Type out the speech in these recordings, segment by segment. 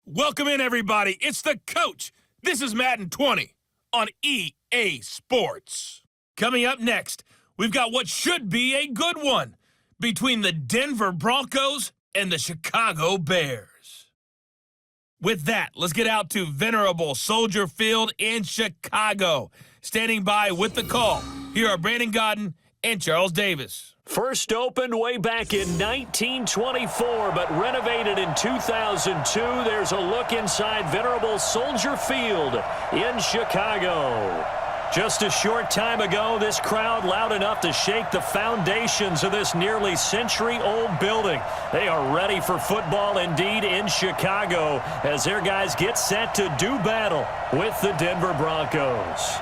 Welcome in, everybody. It's the coach. This is Madden 20 on EA Sports. Coming up next, we've got what should be a good one between the Denver Broncos and the Chicago Bears. With that, let's get out to venerable Soldier Field in Chicago. Standing by with the call, here are Brandon Godden and Charles Davis. First opened way back in 1924, but renovated in 2002. There's a look inside venerable Soldier Field in Chicago. Just a short time ago, this crowd loud enough to shake the foundations of this nearly century-old building. They are ready for football indeed in Chicago as their guys get set to do battle with the Denver Broncos.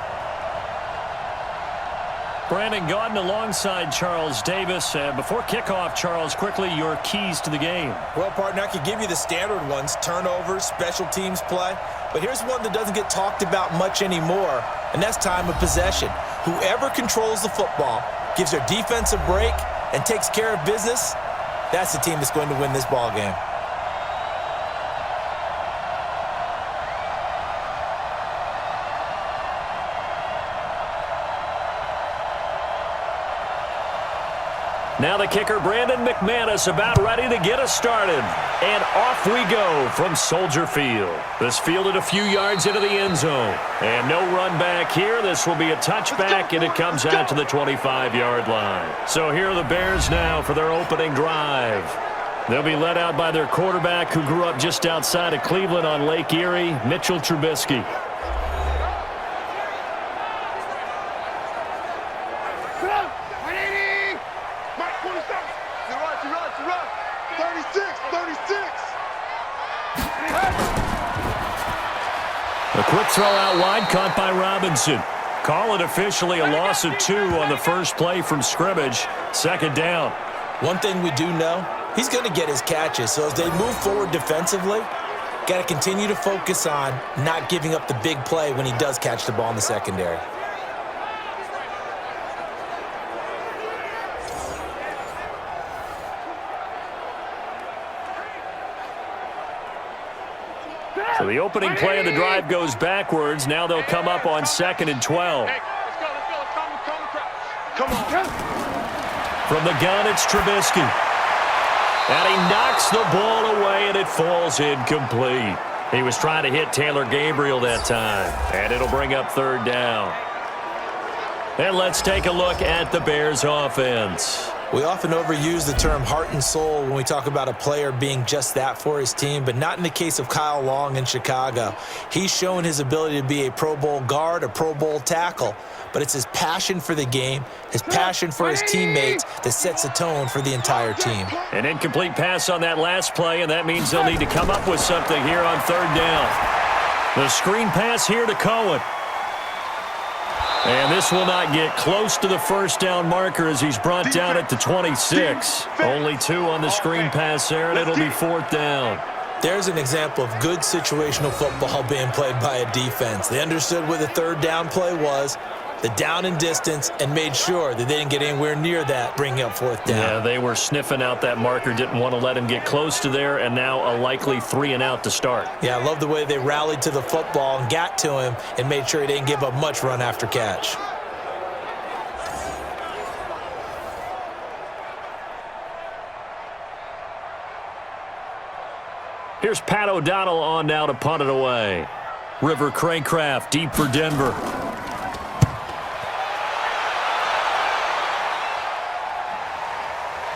Brandon Godden alongside Charles Davis. Before kickoff, Charles, quickly your keys to the game. Well, partner, I could give you the standard ones, turnovers, special teams play. But here's one that doesn't get talked about much anymore, and that's time of possession. Whoever controls the football, gives their defense a break, and takes care of business, that's the team that's going to win this ball game. Now the kicker, Brandon McManus, about ready to get us started. And off we go from Soldier Field. This fielded a few yards into the end zone. And no run back here. This will be a touchback, and it comes out to the 25-yard line. So here are the Bears now for their opening drive. They'll be led out by their quarterback who grew up just outside of Cleveland on Lake Erie, Mitchell Trubisky. A quick throw out wide, caught by Robinson. Call it officially a loss of 2 on the first play from scrimmage. Second down. One thing we do know, he's going to get his catches. So as they move forward defensively, got to continue to focus on not giving up the big play when he does catch the ball in the secondary. So the opening play of the drive goes backwards. Now they'll come up on 2nd and 12. Hey, let's go. Come on. From the gun, it's Trubisky. And he knocks the ball away, and it falls incomplete. He was trying to hit Taylor Gabriel that time. And it'll bring up 3rd down. And let's take a look at the Bears offense. We often overuse the term heart and soul when we talk about a player being just that for his team, but not in the case of Kyle Long in Chicago. He's shown his ability to be a Pro Bowl guard, a Pro Bowl tackle, but it's his passion for the game, his passion for his teammates that sets the tone for the entire team. An incomplete pass on that last play, and that means they'll need to come up with something here on 3rd down. The screen pass here to Cohen. And this will not get close to the first down marker as he's brought down at the 26. Only 2 on the screen pass there, and it'll be 4th down. There's an example of good situational football being played by a defense. They understood where the 3rd down play was, the down and distance, and made sure that they didn't get anywhere near that, bringing up 4th down. Yeah, they were sniffing out that marker, didn't want to let him get close to there, and now a likely 3 and out to start. Yeah, I love the way they rallied to the football and got to him and made sure he didn't give up much run after catch. Here's Pat O'Donnell on now to punt it away. River Craycraft deep for Denver.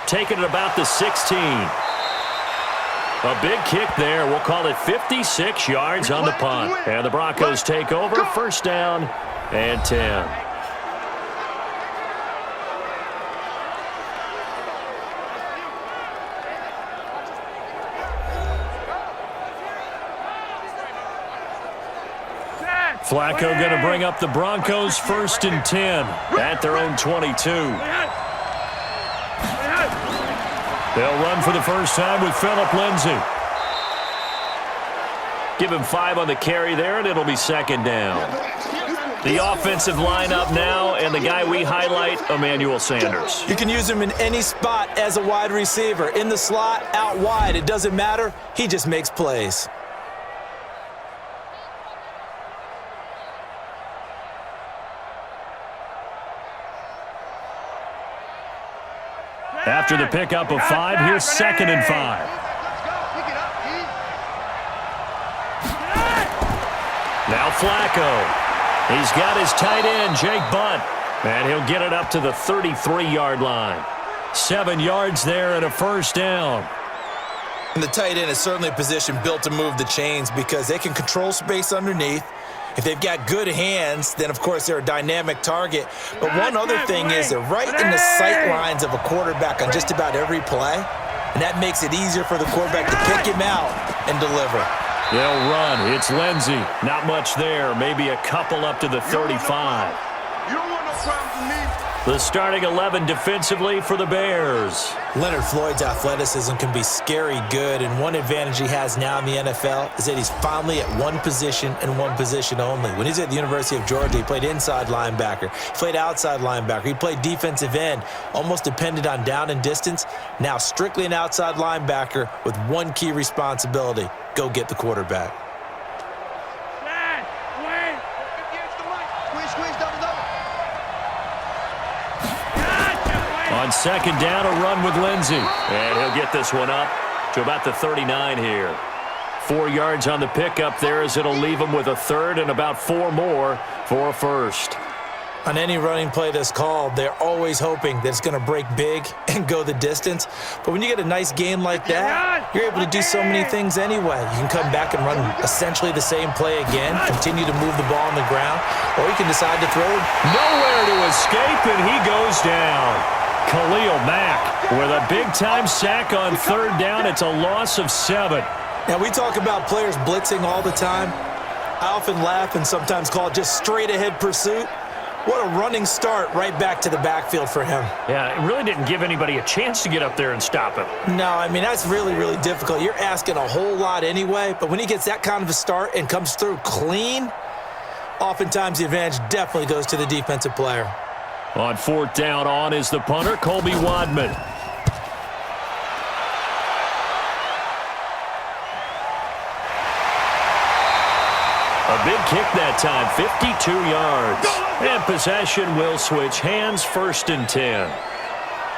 Taking it about the 16. A big kick there. We'll call it 56 yards on the punt. And the Broncos take over. 1st down and 10. Flacco going to bring up the Broncos 1st and 10 at their own 22. They'll run for the first time with Phillip Lindsay. Give him 5 on the carry there, and it'll be 2nd down. The offensive lineup now, and the guy we highlight, Emmanuel Sanders. You can use him in any spot as a wide receiver. In the slot, out wide, it doesn't matter. He just makes plays. After the pickup of 5, here's 2nd and 5. Now Flacco. He's got his tight end, Jake Bunt. And he'll get it up to the 33-yard line. 7 yards there and a first down. And the tight end is certainly a position built to move the chains because they can control space underneath. If they've got good hands, then, of course, they're a dynamic target. But one other thing is they're right in the sight lines of a quarterback on just about every play, and that makes it easier for the quarterback to pick him out and deliver. They'll run. It's Lindsey. Not much there. Maybe a couple up to the 35. You don't want no problems with me. The starting 11 defensively for the Bears. Leonard Floyd's athleticism can be scary good, and one advantage he has now in the NFL is that he's finally at one position and one position only. When he's at the University of Georgia, he played inside linebacker, he played outside linebacker, he played defensive end, almost depended on down and distance. Now strictly an outside linebacker with one key responsibility: go get the quarterback. On 2nd down, a run with Lindsey. And he'll get this one up to about the 39 here. 4 yards on the pickup there as it'll leave him with a 3rd and about 4 more for a first. On any running play that's called, they're always hoping that it's going to break big and go the distance. But when you get a nice gain like that, you're able to do so many things anyway. You can come back and run essentially the same play again, continue to move the ball on the ground, or you can decide to throw it. Nowhere to escape, and he goes down. Khalil Mack with a big-time sack on 3rd down. It's a loss of 7. Now, we talk about players blitzing all the time. I often laugh and sometimes call it just straight-ahead pursuit. What a running start right back to the backfield for him. Yeah, it really didn't give anybody a chance to get up there and stop him. No, I mean, that's really, really difficult. You're asking a whole lot anyway, but when he gets that kind of a start and comes through clean, oftentimes the advantage definitely goes to the defensive player. On 4th down, on is the punter, Colby Wadman. A big kick that time, 52 yards. And possession will switch hands, 1st and 10.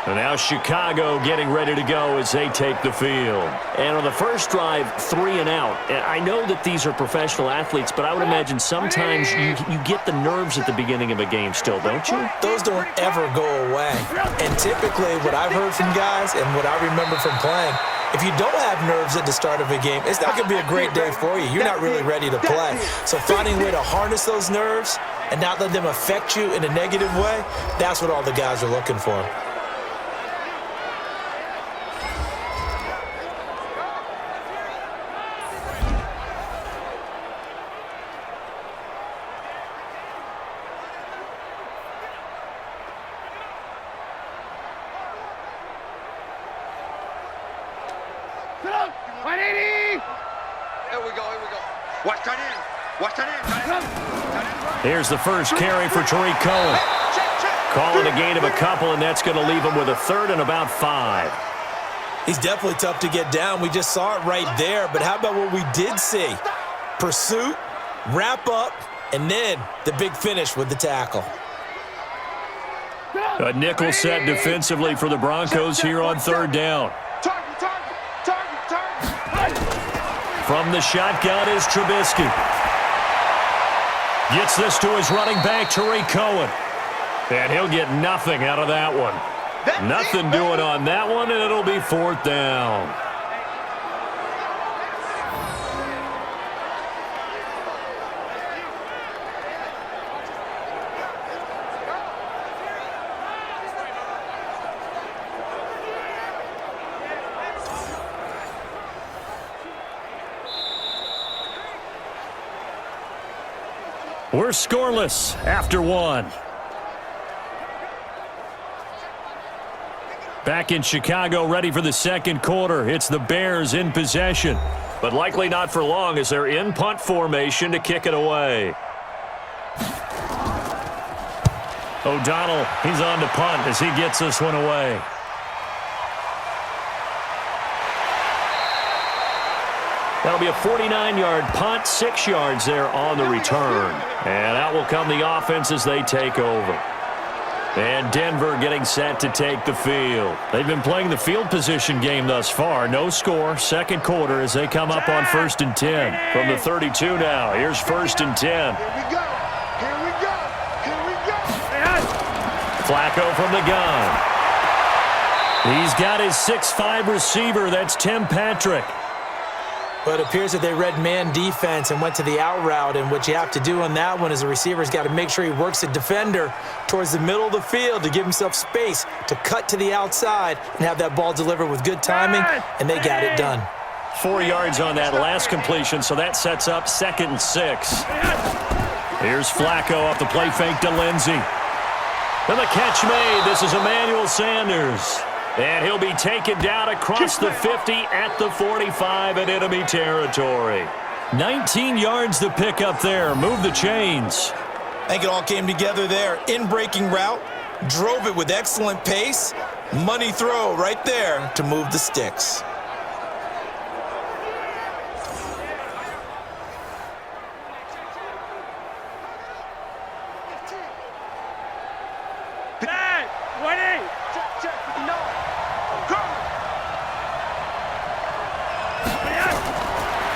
And now Chicago getting ready to go as they take the field. And on the first drive, 3 and out. I know that these are professional athletes, but I would imagine sometimes you get the nerves at the beginning of a game still, don't you? Those don't ever go away. And typically what I've heard from guys and what I remember from playing, if you don't have nerves at the start of a game, it's not going to be a great day for you. You're not really ready to play. So finding a way to harness those nerves and not let them affect you in a negative way, that's what all the guys are looking for. Here's the first carry for Tariq Cohen. Calling a gain of a couple, and that's going to leave him with a 3rd and about 5. He's definitely tough to get down. We just saw it right there. But how about what we did see? Pursuit, wrap up, and then the big finish with the tackle. A nickel set defensively for the Broncos here on 3rd down. From the shotgun is Trubisky. Gets this to his running back, Tariq Cohen. And he'll get nothing out of that one. Nothing doing on that one, and it'll be 4th down. We're scoreless after 1. Back in Chicago, ready for the 2nd quarter. It's the Bears in possession, but likely not for long as they're in punt formation to kick it away. O'Donnell, he's on to punt as he gets this one away. That'll be a 49-yard punt, 6 yards there on the return. And out will come the offense as they take over. And Denver getting set to take the field. They've been playing the field position game thus far. No score, second quarter as they come up on 1st and 10. From the 32 now, here's 1st and 10. Here we go. Here we go. Here we go. Flacco from the gun. He's got his 6'5" receiver. That's Tim Patrick. But it appears that they read man defense and went to the out route, and what you have to do on that one is the receiver's got to make sure he works the defender towards the middle of the field to give himself space to cut to the outside and have that ball delivered with good timing, and they got it done. 4 yards on that last completion, so that sets up 2nd and 6. Here's Flacco off the play fake to Lindsey. And the catch made. This is Emmanuel Sanders. And he'll be taken down across the 50 at the 45 in enemy territory. 19 yards to pick up there. Move the chains. I think it all came together there. In-breaking route, drove it with excellent pace. Money throw right there to move the sticks.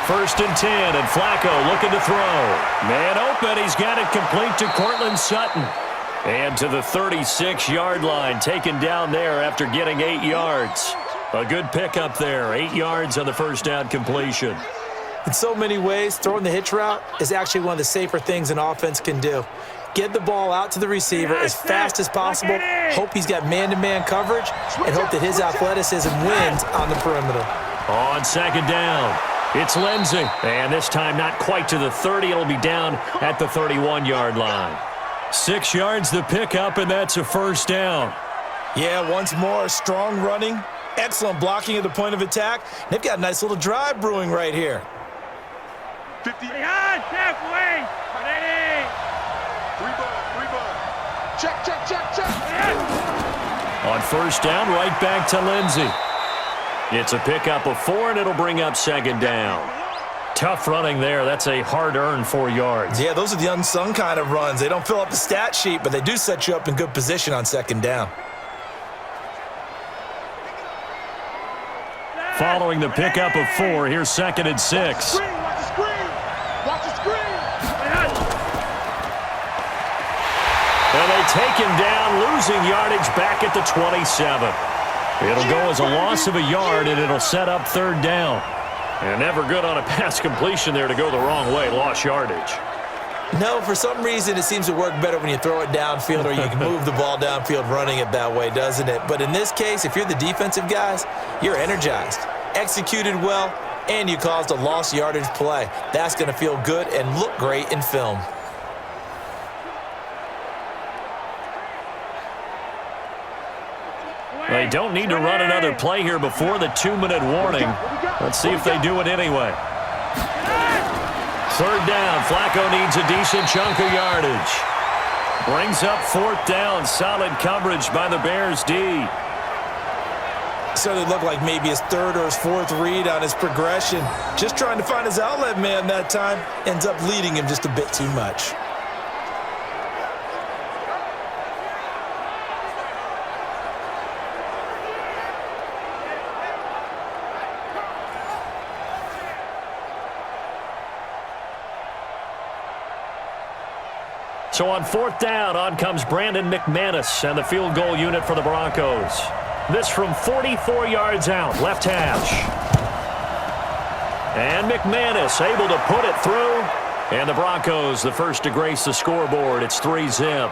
First and 10, and Flacco looking to throw. Man open, he's got it complete to Cortland Sutton. And to the 36-yard line, taken down there after getting 8 yards. A good pickup there, 8 yards on the first down completion. In so many ways, throwing the hitch route is actually one of the safer things an offense can do. Get the ball out to the receiver as fast as possible, hope he's got man-to-man coverage, and hope that his athleticism wins on the perimeter. On 2nd down. It's Lindsey, and this time not quite to the 30. It'll be down at the 31-yard line. 6 yards to pick up, and that's a first down. Yeah, once more, strong running, excellent blocking at the point of attack. They've got a nice little drive brewing right here. 50 yards, halfway. Ready. 3 ball. Check. On first down, right back to Lindsey. It's a pickup of 4, and it'll bring up 2nd down. Tough running there. That's a hard-earned 4 yards. Yeah, those are the unsung kind of runs. They don't fill up the stat sheet, but they do set you up in good position on 2nd down. Following the pickup of 4, here's 2nd and 6. Watch the screen. Watch the screen. And they take him down, losing yardage back at the 27. It'll go as a loss of a yard, and it'll set up 3rd down. And never good on a pass completion there to go the wrong way, lost yardage. No, for some reason it seems to work better when you throw it downfield or you can move the ball downfield running it that way, doesn't it? But in this case, if you're the defensive guys, you're energized, executed well, and you caused a lost yardage play. That's going to feel good and look great in film. They don't need to run another play here before the 2-minute warning. Let's see if they do it anyway. 3rd down. Flacco needs a decent chunk of yardage. Brings up 4th down. Solid coverage by the Bears D. So it looked like maybe his 3rd or his 4th read on his progression. Just trying to find his outlet man that time. Ends up leading him just a bit too much. So on 4th down, on comes Brandon McManus and the field goal unit for the Broncos. This from 44 yards out, left hash. And McManus able to put it through. And the Broncos, the first to grace the scoreboard. It's 3-zip.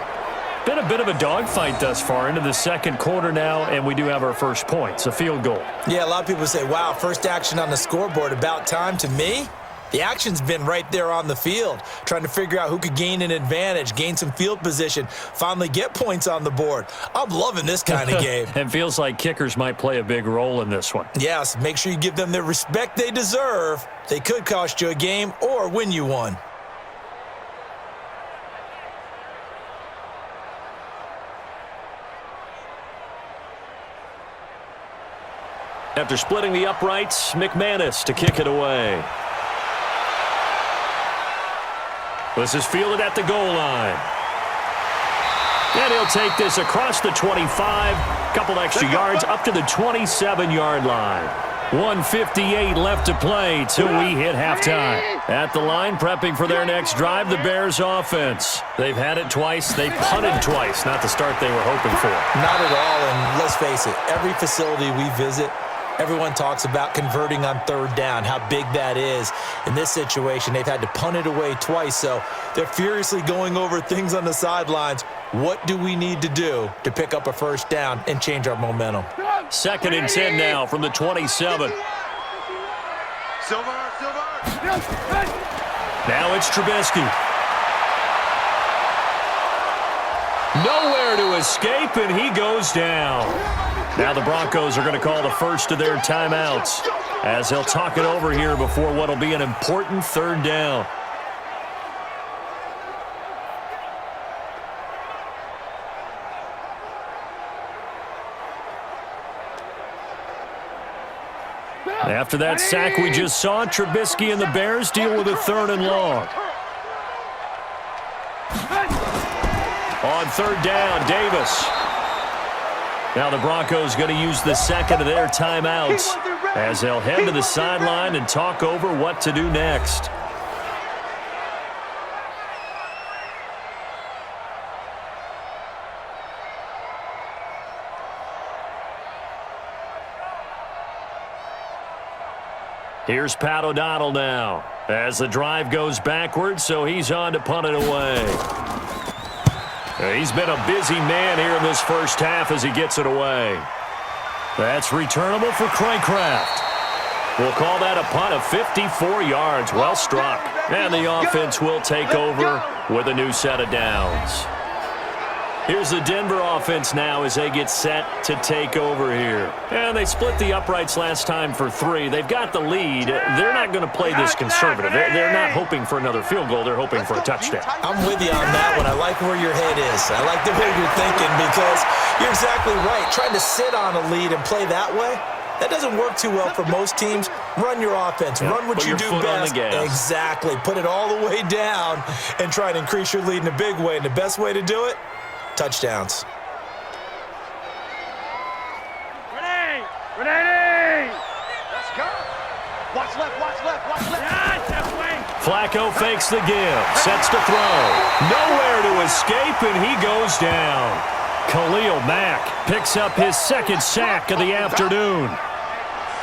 Been a bit of a dogfight thus far into the 2nd quarter now, and we do have our first points, a field goal. Yeah, a lot of people say, wow, first action on the scoreboard, about time. To me, the action's been right there on the field, trying to figure out who could gain an advantage, gain some field position, finally get points on the board. I'm loving this kind of game. It feels like kickers might play a big role in this one. Yes, make sure you give them the respect they deserve. They could cost you a game or win you one. After splitting the uprights, McManus to kick it away. This is fielded at the goal line. And he'll take this across the 25, couple extra yards up to the 27-yard line. 1:58 left to play till we hit halftime. At the line, prepping for their next drive, the Bears offense. They've had it twice. They punted twice. Not the start they were hoping for. Not at all, and let's face it, every facility we visit, everyone talks about converting on third down, how big that is. In this situation, they've had to punt it away twice, so they're furiously going over things on the sidelines. What do we need to do to pick up a first down and change our momentum? 2nd and 10 now from the 27. Silver. Now it's Trubisky. Nowhere to escape, and he goes down. Now the Broncos are going to call the first of their timeouts as they'll talk it over here before what will be an important third down. After that sack we just saw, Trubisky and the Bears deal with a 3rd and long. On 3rd down, Davis. Now the Broncos going to use the second of their timeouts as they'll head to the sideline and talk over what to do next. Here's Pat O'Donnell now as the drive goes backwards, so he's on to punt it away. He's been a busy man here in this first half as he gets it away. That's returnable for Craycraft. We'll call that a punt of 54 yards. Well struck. And the offense will take over with a new set of downs. Here's the Denver offense now as they get set to take over here. And they split the uprights last time for 3. They've got the lead. They're not going to play this conservative. They're not hoping for another field goal. They're hoping for a touchdown. I'm with you on that one. I like where your head is. I like the way you're thinking because you're exactly right. Trying to sit on a lead and play that way, that doesn't work too well for most teams. Run your offense. Run what you do best. Exactly. Put it all the way down and try to increase your lead in a big way. And the best way to do it, touchdowns. Ready! Let's go. Watch left. Flacco fakes the give. Sets to throw. Nowhere to escape, and he goes down. Khalil Mack picks up his 2nd sack of the afternoon.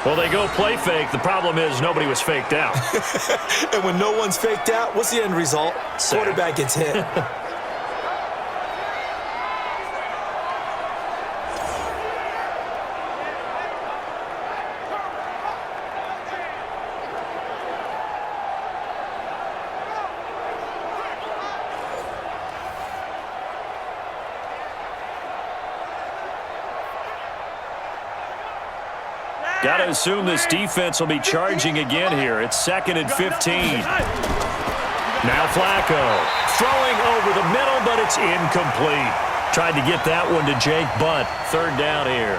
Well, they go play fake. The problem is nobody was faked out. And when no one's faked out, what's the end result? Quarterback gets hit. Got to assume this defense will be charging again here. It's 2nd and 15. Now Flacco throwing over the middle, but it's incomplete. Tried to get that one to Jake Butt. 3rd down here.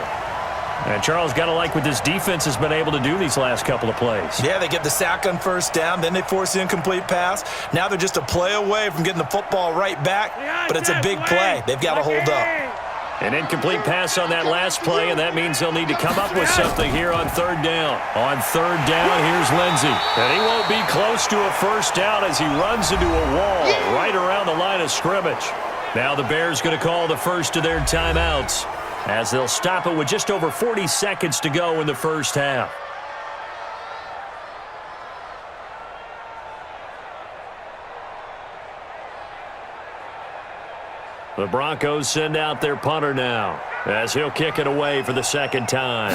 And Charles, got to like what this defense has been able to do these last couple of plays. Yeah, they get the sack on 1st down, then they force the incomplete pass. Now they're just a play away from getting the football right back, but it's a big play. They've got to hold up. An incomplete pass on that last play, and that means they'll need to come up with something here on 3rd down. On 3rd down, here's Lindsey. And he won't be close to a first down as he runs into a wall right around the line of scrimmage. Now the Bears going to call the first of their timeouts as they'll stop it with just over 40 seconds to go in the first half. The Broncos send out their punter now as he'll kick it away for the 2nd time.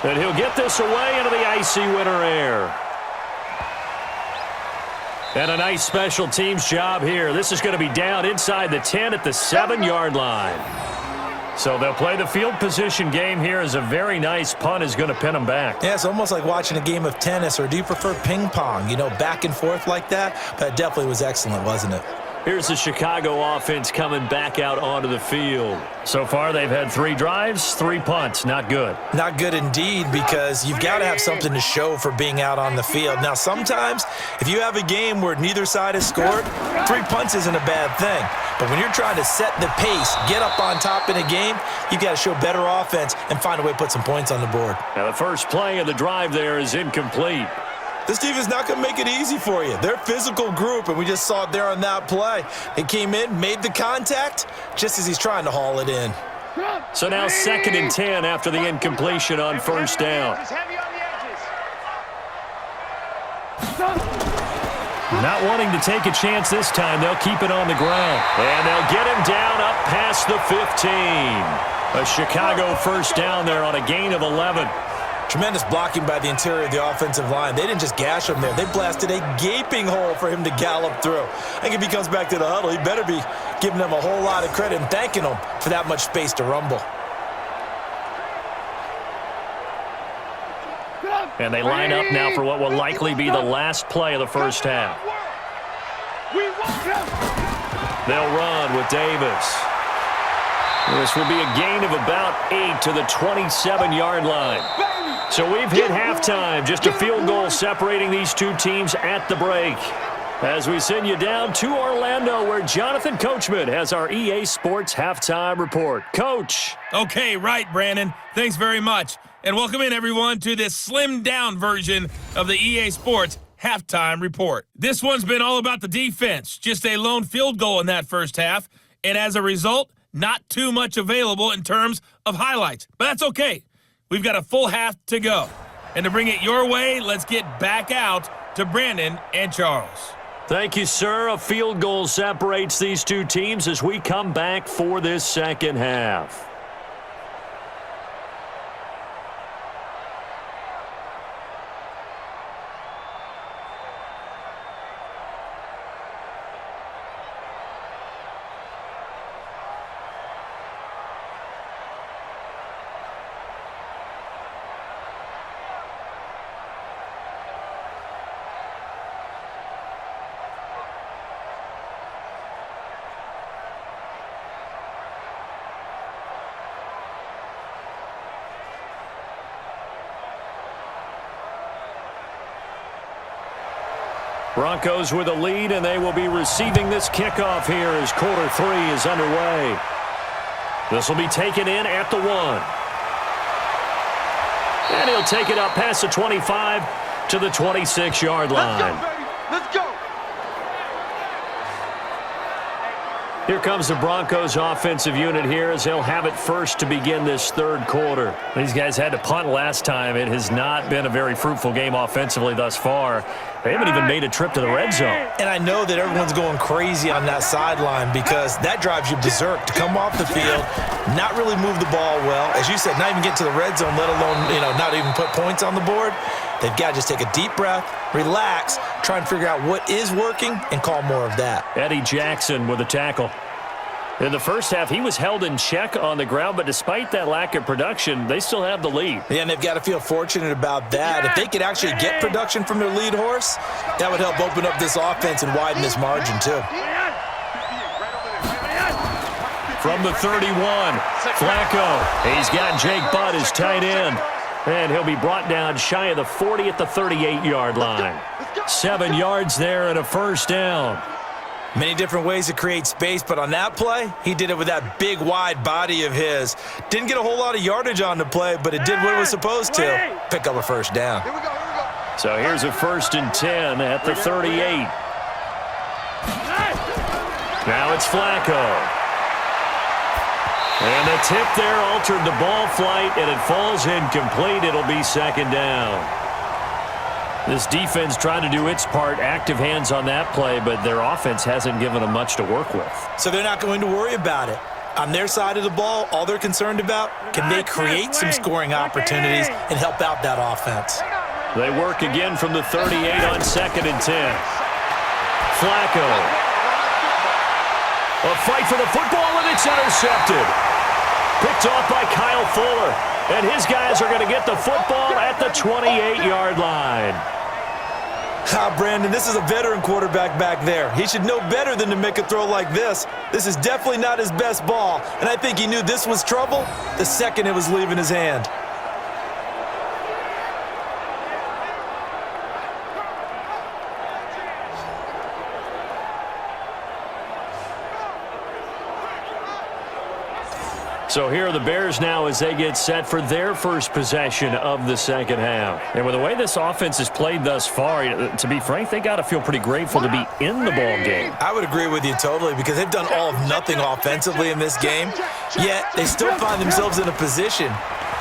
And he'll get this away into the icy winter air. And a nice special teams job here. This is going to be down inside the 10 at the 7-yard line. So they'll play the field position game here as a very nice punt is going to pin them back. Yeah, it's almost like watching a game of tennis, or do you prefer ping pong? You know, back and forth like that? But it definitely was excellent, wasn't it? Here's the Chicago offense coming back out onto the field. So far, they've had 3 drives, 3 punts. Not good. Not good indeed, because you've got to have something to show for being out on the field. Now, sometimes, if you have a game where neither side has scored, 3 punts isn't a bad thing. But when you're trying to set the pace, get up on top in a game, you've got to show better offense and find a way to put some points on the board. Now, the first play of the drive there is incomplete. This team is not going to make it easy for you. They're a physical group, and we just saw it there on that play. They came in, made the contact, just as he's trying to haul it in. So now 2nd and 10 after the incompletion on first down. Not wanting to take a chance this time, they'll keep it on the ground. And they'll get him down up past the 15. A Chicago first down there on a gain of 11. Tremendous blocking by the interior of the offensive line. They didn't just gash him there. They blasted a gaping hole for him to gallop through. I think if he comes back to the huddle, he better be giving them a whole lot of credit and thanking them for that much space to rumble. And they line up now for what will likely be the last play of the first half. They'll run with Davis. This will be a gain of about 8 to the 27-yard line. So we've hit halftime, just a field goal separating these two teams at the break. As we send you down to Orlando, where Jonathan Coachman has our EA Sports Halftime Report. Coach. Okay, right, Brandon. Thanks very much. And welcome in, everyone, to this slimmed-down version of the EA Sports Halftime Report. This one's been all about the defense. Just a lone field goal in that first half. And as a result, not too much available in terms of highlights. But that's okay. We've got a full half to go. And to bring it your way, let's get back out to Brandon and Charles. Thank you, sir. A field goal separates these two teams as we come back for this second half. Broncos with a lead, and they will be receiving this kickoff here as quarter 3 is underway. This will be taken in at the 1. And he'll take it up past the 25 to the 26-yard line. Let's go, baby. Let's go. Here comes the Broncos offensive unit here as they'll have it first to begin this third quarter. These guys had to punt last time. It has not been a very fruitful game offensively thus far. They haven't even made a trip to the red zone. And I know that everyone's going crazy on that sideline because that drives you berserk to come off the field, not really move the ball well. As you said, not even get to the red zone, let alone, not even put points on the board. They've got to just take a deep breath, relax, try and figure out what is working, and call more of that. Eddie Jackson with a tackle. In the first half, he was held in check on the ground, but despite that lack of production, they still have the lead. Yeah, and they've got to feel fortunate about that. If they could actually get production from their lead horse, that would help open up this offense and widen this margin, too. From the 31, Flacco. He's got Jake Butt as tight end. And he'll be brought down shy of the 40 at the 38-yard line. 7 yards there and a first down. Many different ways to create space, but on that play, he did it with that big, wide body of his. Didn't get a whole lot of yardage on the play, but it did what it was supposed to. Pick up a first down. Here we go. So here's a 1st and 10 at the 38. Now it's Flacco. And the tip there altered the ball flight, and it falls incomplete. It'll be 2nd down. This defense trying to do its part, active hands on that play, but their offense hasn't given them much to work with. So they're not going to worry about it. On their side of the ball, all they're concerned about, can they create some scoring opportunities and help out that offense? They work again from the 38 on 2nd and 10. Flacco. A fight for the football, and it's intercepted. Picked off by Kyle Fuller. And his guys are going to get the football at the 28-yard line. Brandon, this is a veteran quarterback back there. He should know better than to make a throw like this. This is definitely not his best ball, and I think he knew this was trouble the second it was leaving his hand. So here are the Bears now as they get set for their first possession of the second half. And with the way this offense has played thus far, to be frank, they got to feel pretty grateful to be in the ball game. I would agree with you totally because they've done all of nothing offensively in this game, yet they still find themselves in a position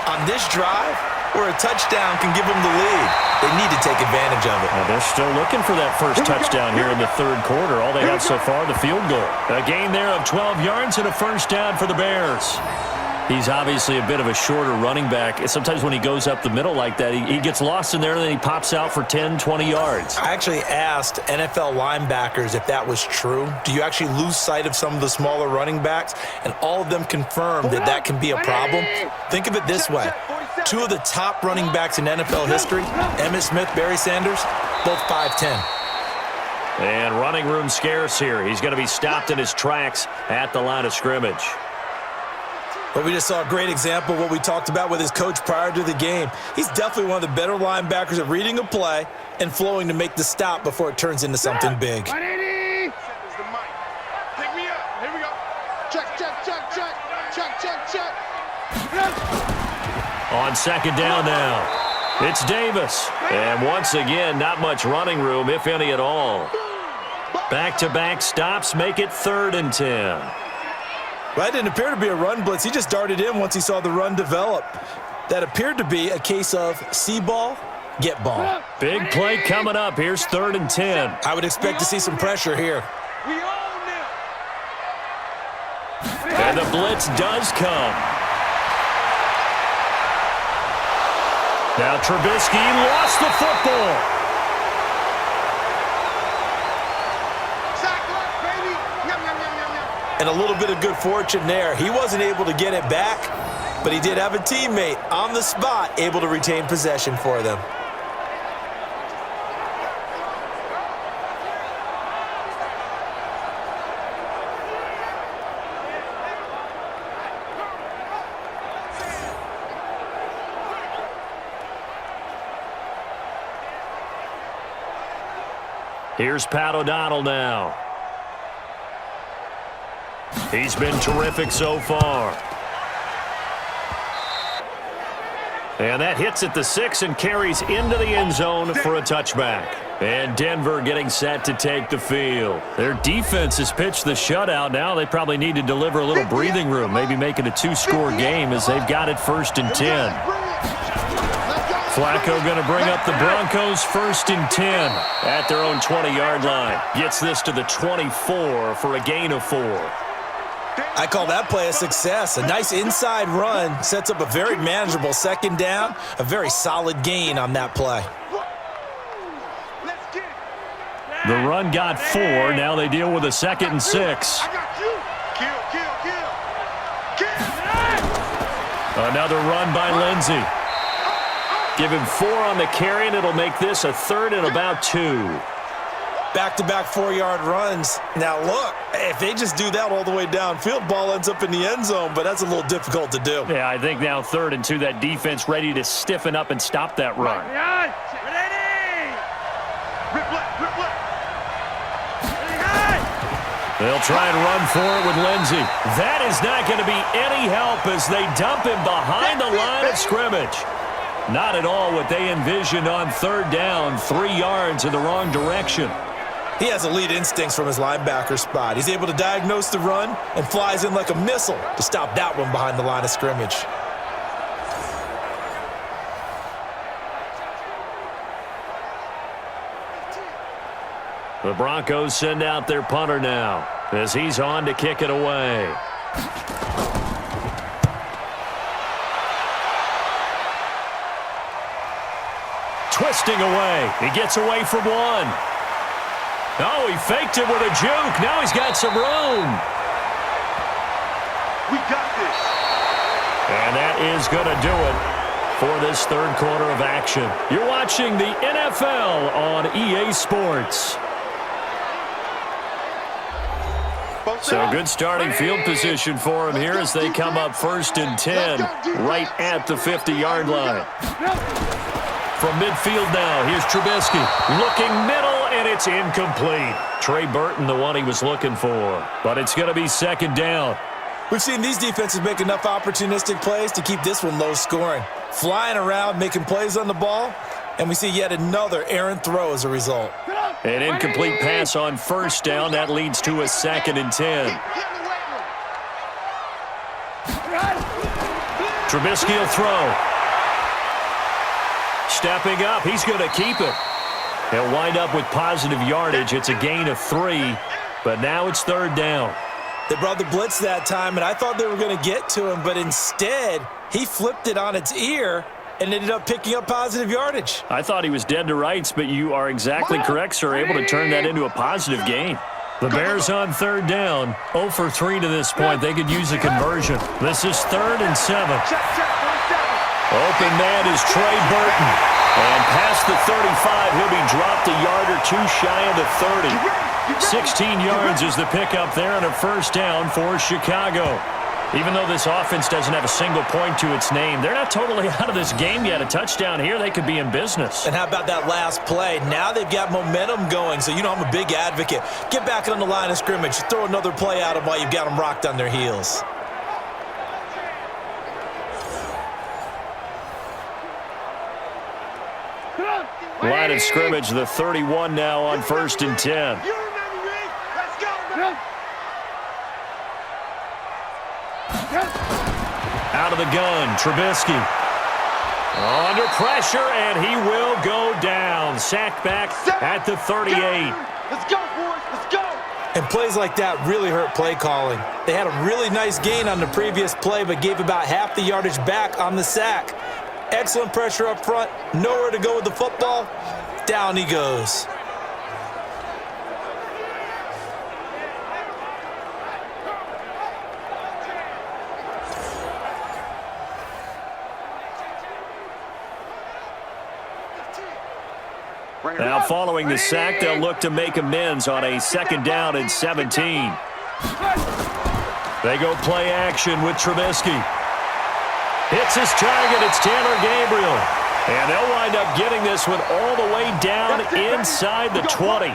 on this drive where a touchdown can give them the lead. They need to take advantage of it. Well, they're still looking for that first touchdown here in the third quarter. All they have so far, the field goal. A gain there of 12 yards and a first down for the Bears. He's obviously a bit of a shorter running back. Sometimes when he goes up the middle like that, he gets lost in there and then he pops out for 10, 20 yards. I actually asked NFL linebackers if that was true. Do you actually lose sight of some of the smaller running backs? And all of them confirmed that that can be a problem. Think of it this way. Two of the top running backs in NFL history, Emmitt Smith, Barry Sanders, both 5'10". And running room scarce here. He's going to be stopped in his tracks at the line of scrimmage. But we just saw a great example of what we talked about with his coach prior to the game. He's definitely one of the better linebackers at reading a play and flowing to make the stop before it turns into something big. 180. Pick me up. Here we go. Check, check, check, check. Check, check, check. On second down now, it's Davis. And once again, not much running room, if any at all. Back-to-back stops make it 3rd and 10. Well, that didn't appear to be a run blitz. He just darted in once he saw the run develop. That appeared to be a case of see ball, get ball. Big play coming up. Here's 3rd and 10. I would expect to see some pressure here. And the blitz does come. Now Trubisky lost the football. And a little bit of good fortune there. He wasn't able to get it back, but he did have a teammate on the spot able to retain possession for them. Here's Pat O'Donnell now. He's been terrific so far. And that hits at the 6 and carries into the end zone for a touchback. And Denver getting set to take the field. Their defense has pitched the shutout. Now they probably need to deliver a little breathing room, maybe make it a 2-score game as they've got it 1st and 10. Flacco going to bring up the Broncos 1st and 10 at their own 20-yard line. Gets this to the 24 for a gain of 4. I call that play a success. A nice inside run sets up a very manageable second down, a very solid gain on that play. The run got 4. Now they deal with a 2nd and 6. Another run by Lindsey. Give him 4 on the carry, and it'll make this a 3rd and about 2. Back-to-back 4-yard runs. Now, look, if they just do that all the way downfield, ball ends up in the end zone, but that's a little difficult to do. Yeah, I think now 3rd and 2, that defense ready to stiffen up and stop that run. They'll try and run for it with Lindsey. That is not going to be any help as they dump him behind the line of scrimmage. Not at all what they envisioned on 3rd down, 3 yards in the wrong direction. He has elite instincts from his linebacker spot. He's able to diagnose the run and flies in like a missile to stop that one behind the line of scrimmage. The Broncos send out their punter now as he's on to kick it away. Twisting away. He gets away from 1. Oh, he faked it with a juke. Now he's got some room. We got this. And that is going to do it for this third quarter of action. You're watching the NFL on EA Sports. So good starting field position for him here as they come up 1st and 10 right at the 50-yard line. From midfield now, here's Trubisky looking middle, and it's incomplete. Trey Burton, the one he was looking for, but it's going to be 2nd down. We've seen these defenses make enough opportunistic plays to keep this one low scoring. Flying around, making plays on the ball, and we see yet another errant throw as a result. An incomplete pass on 1st down. That leads to a 2nd and 10. Trubisky will throw. Stepping up, he's going to keep it. He'll wind up with positive yardage. It's a gain of 3, but now it's 3rd down. They brought the blitz that time, and I thought they were going to get to him, but instead, he flipped it on its ear and ended up picking up positive yardage. I thought he was dead to rights, but you are exactly correct, sir. Able to turn that into a positive gain. The Bears on 3rd down. 0 for 3 to this point. They could use a conversion. This is 3rd and 7. Open man is Trey Burton. And past the 35, he'll be dropped a yard or 2 shy of the 30. 16 yards is the pickup there on a 1st down for Chicago. Even though this offense doesn't have a single point to its name, they're not totally out of this game yet. A touchdown here, they could be in business. And how about that last play? Now they've got momentum going, so you know I'm a big advocate. Get back on the line of scrimmage. Throw another play at them while you've got them rocked on their heels. Line of scrimmage, the 31 now on 1st and 10. Out of the gun, Trubisky. Under pressure, and he will go down. Sacked back at the 38. Let's go, boys. Let's go. And plays like that really hurt play calling. They had a really nice gain on the previous play, but gave about half the yardage back on the sack. Excellent pressure up front. Nowhere to go with the football. Down he goes. Now following the sack, they'll look to make amends on a 2nd down and 17. They go play action with Trubisky. Hits his target. It's Taylor Gabriel. And they'll wind up getting this one all the way down inside the 20.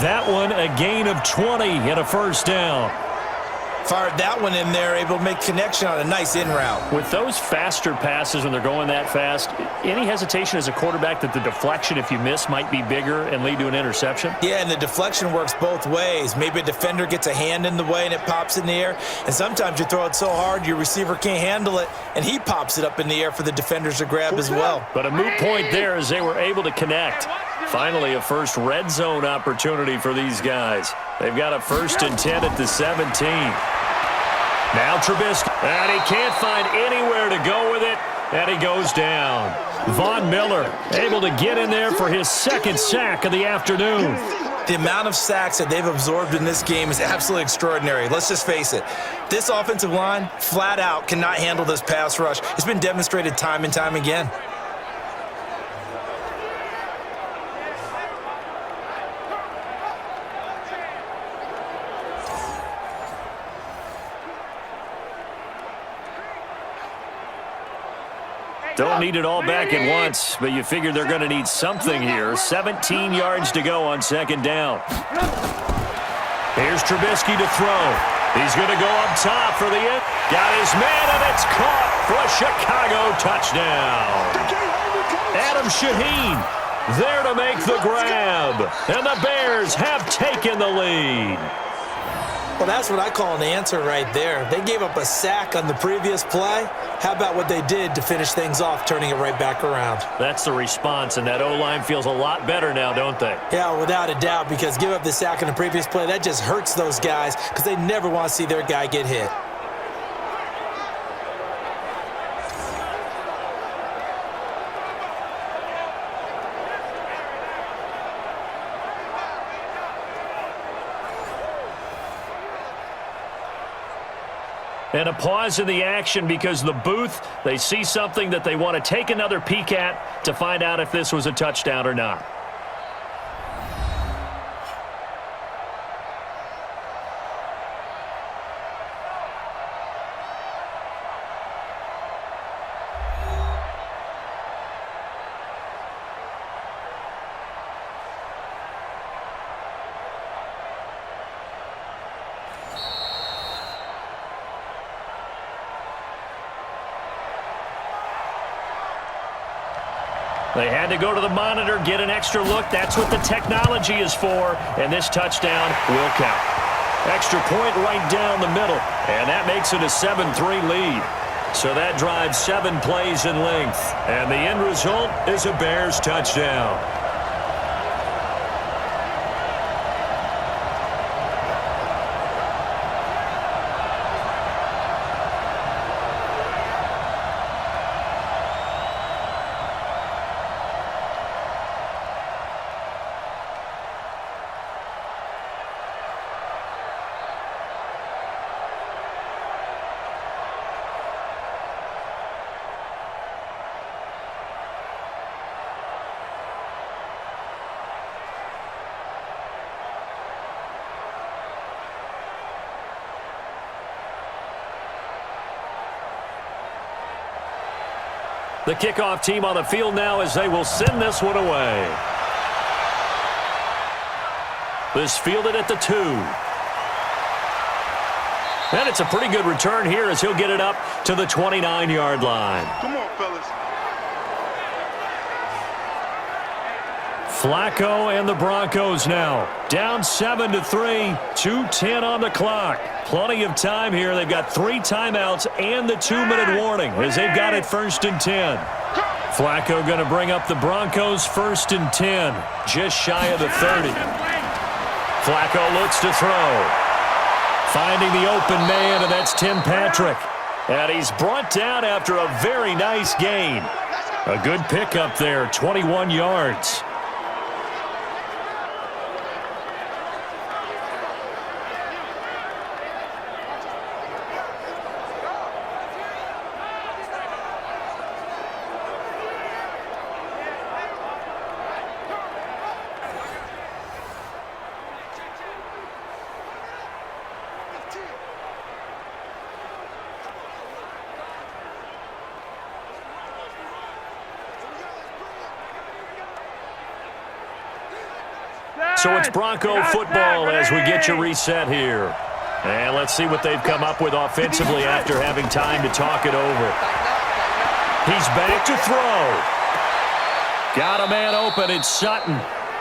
That one a gain of 20 and a 1st down. Fired that one in there, able to make connection on a nice in route. With those faster passes when they're going that fast, any hesitation as a quarterback that the deflection, if you miss, might be bigger and lead to an interception? Yeah, and the deflection works both ways. Maybe a defender gets a hand in the way and it pops in the air. And sometimes you throw it so hard your receiver can't handle it, and he pops it up in the air for the defenders to grab as well. But a moot point there as they were able to connect. Finally, a first red zone opportunity for these guys. They've got a 1st and 10 at the 17. Now Trubisky, and he can't find anywhere to go with it, and he goes down. Von Miller able to get in there for his 2nd sack of the afternoon. The amount of sacks that they've absorbed in this game is absolutely extraordinary. Let's just face it. This offensive line, flat out, cannot handle this pass rush. It's been demonstrated time and time again. Don't need it all back at once, but you figure they're going to need something here. 17 yards to go on 2nd down. Here's Trubisky to throw. He's going to go up top for the end. Got his man, and it's caught for a Chicago touchdown. Adam Shaheen there to make the grab, and the Bears have taken the lead. Well, that's what I call an answer right there. They gave up a sack on the previous play. How about what they did to finish things off, turning it right back around? That's the response, and that O-line feels a lot better now, don't they? Yeah, without a doubt, because give up the sack on the previous play, that just hurts those guys because they never want to see their guy get hit. And a pause in the action because the booth, they see something that they want to take another peek at to find out if this was a touchdown or not. They had to go to the monitor, get an extra look. That's what the technology is for, and this touchdown will count. Extra point right down the middle, and that makes it a 7-3 lead. So that drives 7 plays in length, and the end result is a Bears touchdown. The kickoff team on the field now as they will send this one away. This fielded at the 2. And it's a pretty good return here as he'll get it up to the 29-yard line. Come on, fellas. Flacco and the Broncos now down 7-3, 2:10 on the clock. Plenty of time here. They've got 3 timeouts and the 2-minute warning as they've got it 1st and 10. Flacco going to bring up the Broncos 1st and 10, just shy of the 30. Flacco looks to throw. Finding the open man, and that's Tim Patrick. And he's brought down after a very nice gain. A good pickup there, 21 yards. So it's Bronco football as we get you reset here. And let's see what they've come up with offensively after having time to talk it over. He's back to throw. Got a man open. It's Sutton.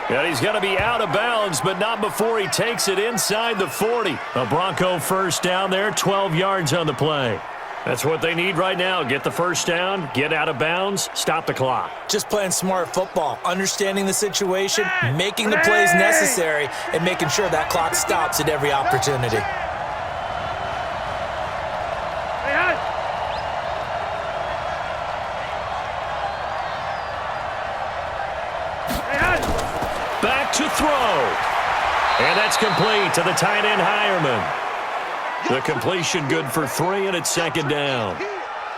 And he's going to be out of bounds, but not before he takes it inside the 40. A Bronco first down there, 12 yards on the play. That's what they need right now. Get the first down, get out of bounds, stop the clock. Just playing smart football, understanding the situation, making the plays necessary, and making sure that clock stops at every opportunity. Back to throw. And that's complete to the tight end, Hireman. The completion good for 3, and it's 2nd down.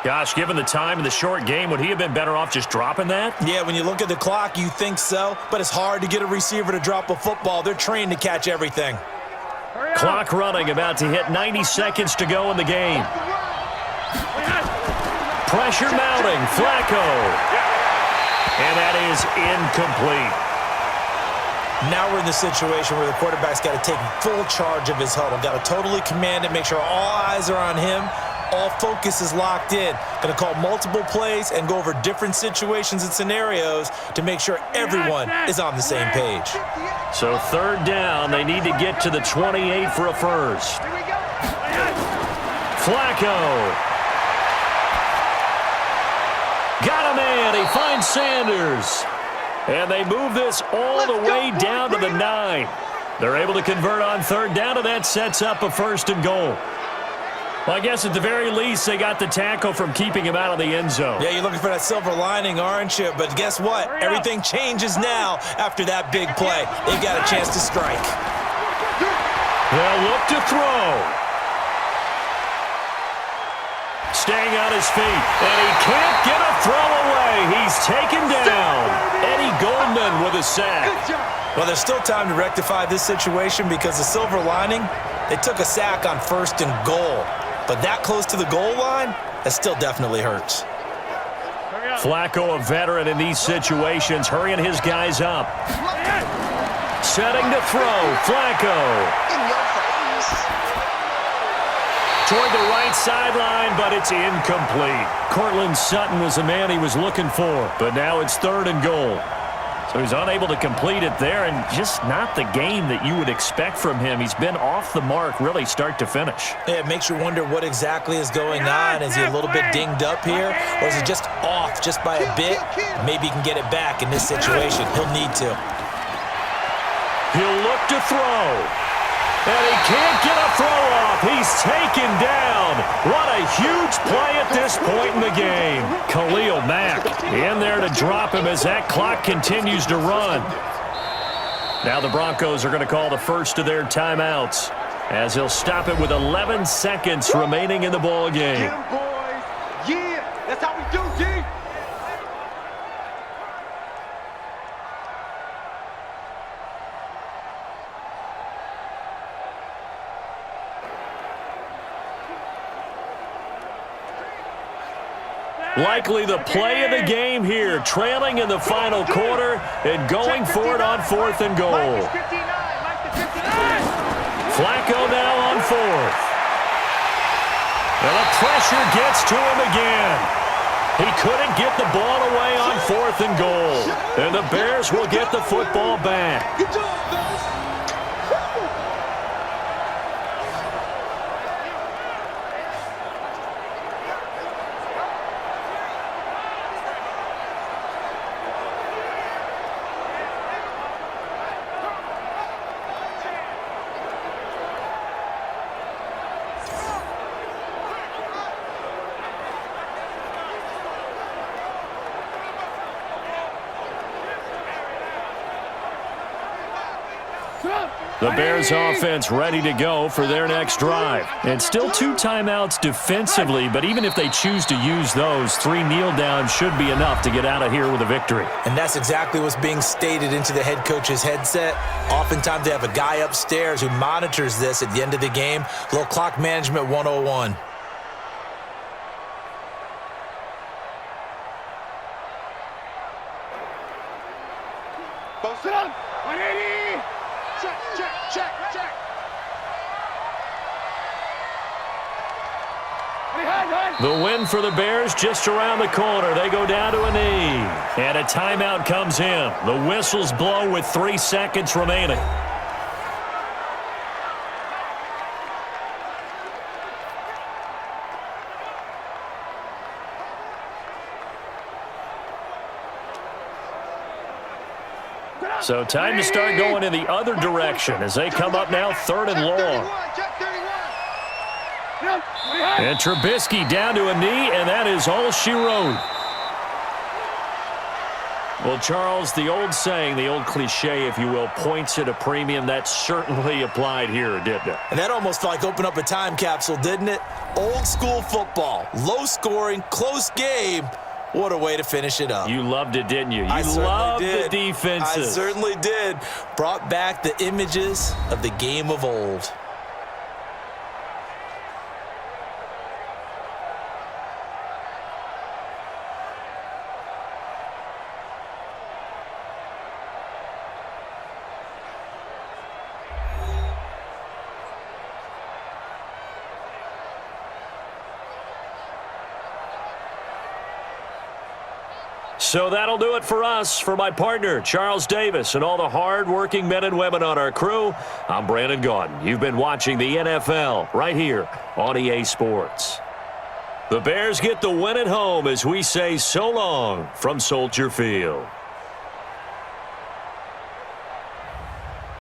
Gosh, given the time of the short game, would he have been better off just dropping that? Yeah, when you look at the clock, you think so, but it's hard to get a receiver to drop a football. They're trained to catch everything. Clock running, about to hit 90 seconds to go in the game. Pressure mounting, Flacco. And that is incomplete. Now we're in the situation where the quarterback's got to take full charge of his huddle. Got to totally command it, make sure all eyes are on him. All focus is locked in. Going to call multiple plays and go over different situations and scenarios to make sure everyone is on the same page. So 3rd down, they need to get to the 28 for a first. Flacco. Got a man. He finds Sanders. And they move this all the way down to the 9. They're able to convert on 3rd down, and that sets up a 1st and goal. Well, I guess at the very least, they got the tackle from keeping him out of the end zone. Yeah, you're looking for that silver lining, aren't you? But guess what? Everything changes now after that big play. They've got a chance to strike. They'll look to throw. staying on his feet, and he can't get a throw away. He's taken down. Eddie Goldman with a sack. Well, there's still time to rectify this situation because the silver lining, they took a sack on 1st and goal. But that close to the goal line, that still definitely hurts. Flacco, a veteran in these situations, hurrying his guys up. Setting to throw, Flacco. Toward the right sideline, but it's incomplete. Cortland Sutton was the man he was looking for, but now it's 3rd and goal. So he's unable to complete it there, and just not the game that you would expect from him. He's been off the mark, really, start to finish. Yeah, it makes you wonder what exactly is going on. Is he a little bit dinged up here, or is he just off just by a bit? Maybe he can get it back in this situation. He'll need to. He'll look to throw. And he can't get a throw off. He's taken down. What a huge play at this point in the game. Khalil Mack in there to drop him as that clock continues to run. Now the Broncos are going to call the first of their timeouts as he'll stop it with 11 seconds remaining in the ball game. Yeah, boys. Yeah, that's how we do, G. Likely the play of the game here, trailing in the final quarter and going for it on 4th and goal. Flacco now on 4th. And the pressure gets to him again. He couldn't get the ball away on 4th and goal. And the Bears will get the football back. Good job, guys. The Bears offense ready to go for their next drive. And still 2 timeouts defensively, but even if they choose to use those, 3 kneel downs should be enough to get out of here with a victory. And that's exactly what's being stated into the head coach's headset. Oftentimes they have a guy upstairs who monitors this at the end of the game. A little clock management 101. Both sit up. 180. Check, check, check, check. The win for the Bears just around the corner. They go down to a knee. And a timeout comes in. The whistles blow with 3 seconds remaining. So time to start going in the other direction as they come up now 3rd and long. And Trubisky down to a knee, and that is all she wrote. Well, Charles, the old saying, the old cliche, if you will, points at a premium. That certainly applied here, didn't it? And that almost like opened up a time capsule, didn't it? Old school football, low scoring, close game. What a way to finish it up. You loved it, didn't you? You loved the defenses. I certainly did. Brought back the images of the game of old. So that'll do it for us. For my partner, Charles Davis, and all the hard-working men and women on our crew, I'm Brandon Gaudin. You've been watching the NFL right here on EA Sports. The Bears get the win at home as we say so long from Soldier Field.